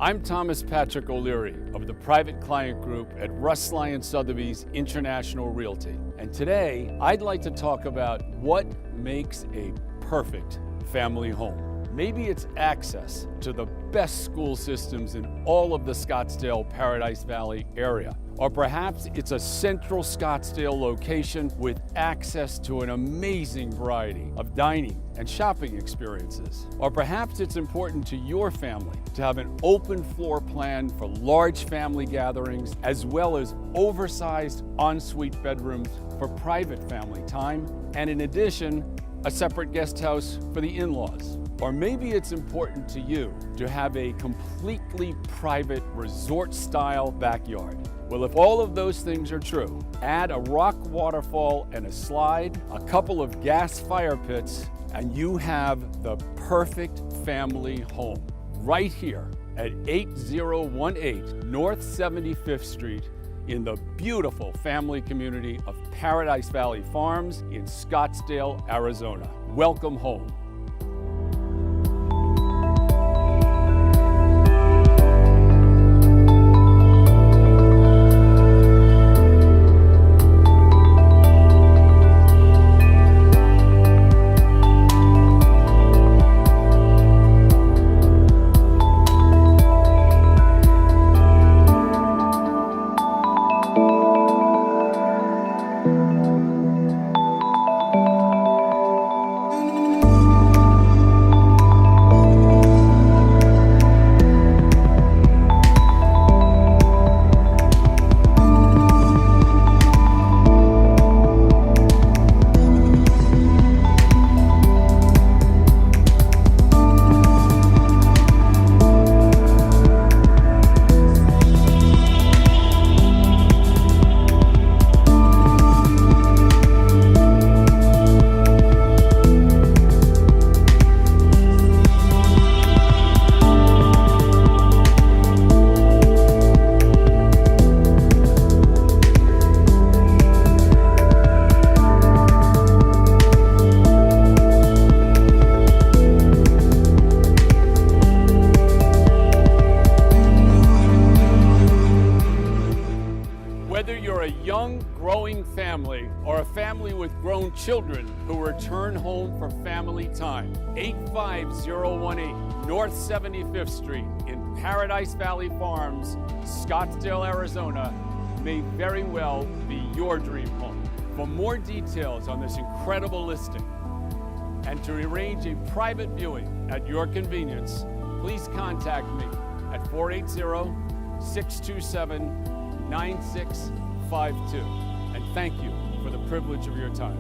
I'm Thomas Patrick O'Leary of the Private Client Group at Russ Lyon Sotheby's International Realty. And today, I'd like to talk about what makes a perfect family home. Maybe it's access to the best school systems in all of the Scottsdale, Paradise Valley area. Or perhaps it's a central Scottsdale location with access to an amazing variety of dining and shopping experiences. Or perhaps it's important to your family to have an open floor plan for large family gatherings, as well as oversized ensuite bedrooms for private family time, and in addition, a separate guest house for the in-laws. Or maybe it's important to you to have a completely private resort-style backyard. Well, if all of those things are true, add a rock waterfall and a slide, a couple of gas fire pits, and you have the perfect family home right here at 8018 North 75th Street in the beautiful family community of Paradise Valley Farms in Scottsdale, Arizona. Welcome home. Whether you're a young, growing family or a family with grown children who return home for family time, 85018 North 75th Street in Paradise Valley Farms, Scottsdale, Arizona, may very well be your dream home. For more details on this incredible listing and to arrange a private viewing at your convenience, please contact me at 480-627-9652. And thank you for the privilege of your time.